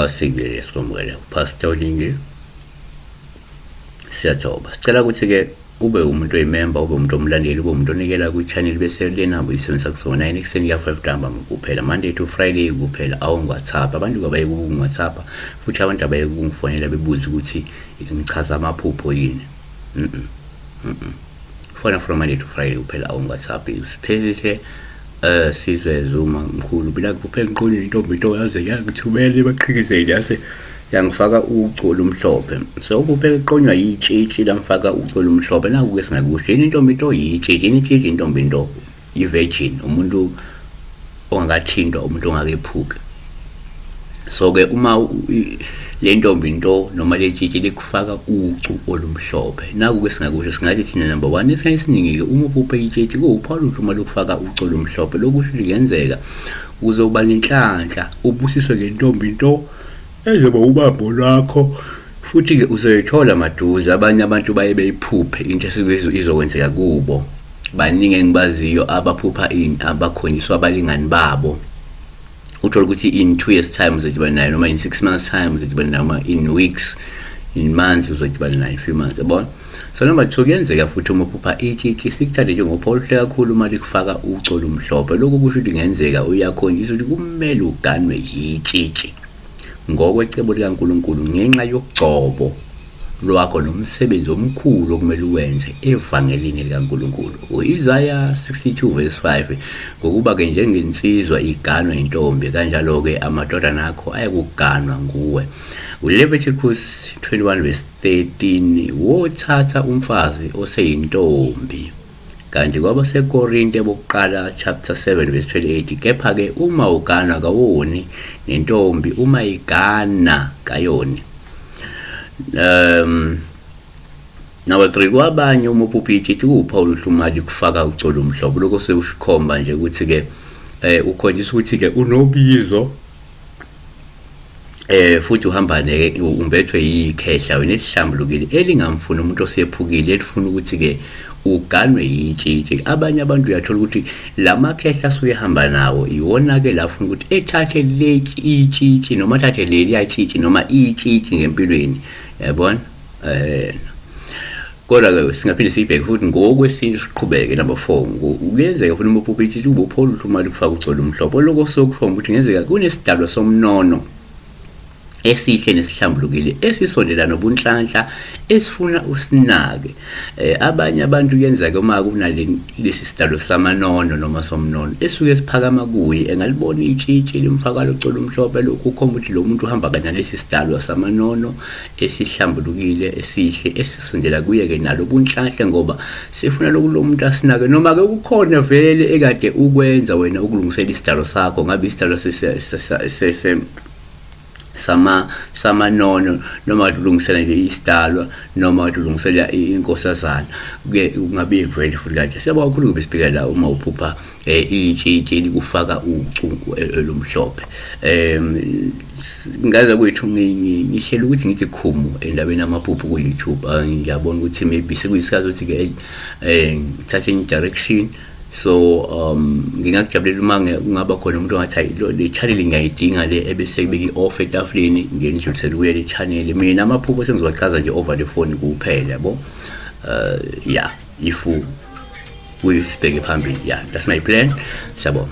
Sibili sikhumbuke Pastor Lingi. Siyathoba. Sicela ukuthi-ke ube umuntu oyimember, ube umuntu omlandeli, ube umuntu onikela ku-channel bese lenamba uyisebenzisa kusona 9 ekuseni ya 5 ntambama kuphela, Monday to Friday kuphela, WhatsApp. Abantu abaye ku-WhatsApp futhi abantu abaye kungifonela bebuza ukuthi ngichaza amaphupho yini. Fona from Monday to Friday kuphela WhatsApp. Siphezile sizwe Zuma mkhulu bila kuphela ngiqonile into yaze yangithumela ebaqhikizeni yase yangifaka ucolo umhlophe. So kuphela iqonywa yitshitshi lamfaka ucolo umhlophe naku ke singakusho yini into yitshitshi, yini itshitshi into i-virgin, umuntu ongakathintwa, umuntu ongakephuka. So ke uma le into noma le tshitshi likufaka ucu olumhlophe naku ke singakusho singathi thina number 1 esiningi ke uma uphuphe itshitshi kuwuphawula uma lokufaka ucu olumhlophe lokusho lingenzeka uzoba lenhlanhla ubusiswe ngentombi ezoba ubambo lwakho futhi ke uzoyithola maduze. Abanye abantu baye beyiphuphe into izokwenzeka kubo. Baningi engibaziyo abaphupha abakhonyiswa abalingani babo, uthola ukuthi in 2 years time uzodibana naye, noma in 6 months time uzodibana naye, noma in weeks, in months uzodibana naye, 3 months, yabona. So number 2 kuyenzeka futhi uma uphupha itshitshi sikuthathe njengophohle kakhulu uma likufaka ucolo umhlophe. Lokho kusho ukuthi kungenzeka uyakhonjiswa ukuthi kumele uganwe yitshitshi ngokwecebo likaNkulunkulu ngenxa yokugcobo lwakho nomsebenzi omkhulu okumele uwenze evangelini likaNkulunkulu. Isaiah 62 verse 5 ngokuba ke njengensizwa iganwa intombi kanjalo ke amadodana akho ayakuganwa nguwe. Leviticus 21 verse 13 wothatha umfazi oseyintombi. Kanti kwabaseKorinte bokuqala chapter 7 verse 28 kepha ke uma uganwa kawoni nentombi uma igana kayoni. Number 3 kwabanye uma uphupha itshitshi kuwuPaul uhlumali kufaka ucolo umhlophe. Lokho sekukhomba nje ukuthi ke ukhonjiswa ukuthi ke unobizo futhi uhamba neke umbethwe yikhehla wena elihlambulukile elingamfuna umuntu osephukile elifuna ukuthi ke uganwe yitshitshi. Abanye abantu uyathola ukuthi lamakhehla asuke ehamba nawo iwona ke lafuna ukuthi ethathe le itshitshi noma athathe leli yatshitshi noma itshitshi ngempilweni, yabona. Kodwa ke singaphinde sibheke futhi ngokwesintu siqhubeke. Number 4 kuyenzeka futhi uma uphupha itshitshi ubupholo uhlumali kufaka ucolo umhlophe. Lokho sokukhomba ukuthi kungenzeka kunesidalwa somnono esihle nesihlambulukile esisondela nobunhlanhla esifuna usinake. Abanye abantu kuyenzeka uma kunalesi sidalo samanono noma somnono esuke siphakama kuye engalibona itshitshi limfaka locolo umhlophe. Lokhu kukhomba ukuthi lo muntu uhamba kanalesi sidalo samanono esihlambulukile esihle esisondela kuye ke nalo bunhlanhla ngoba sifuna lo muntu asinake. Noma ke kukhona vele ekade ukwenza wena ukulungisela isidalo sakho, ngabe isidalo samanono noma ulungisela nje isidalwa noma ulungisela inkosazana ke ungabe vele futhi kanje. Siyabonga kakhulu besibheka la uma uphupha itshitshi likufaka ucu olumhlophe. Ngaze kwethu ngihlela ukuthi ngithi khumu endabeni amaphupho ku YouTube. Ngiyabona ukuthi maybe sekuyisikhathi ukuthi ke ngithathe direction. So ngingakujabulela uma ungaba khona umuntu ongathi le channel ngiyayidinga le ebese kubeki off etafuleni ngenjuthisela kuye le channel. Mina amaphupho sengizochaza nje over the phone kuphela, yabo. Yeah, if we sibheke phambili, yeah, that's my plan. Siyabonga.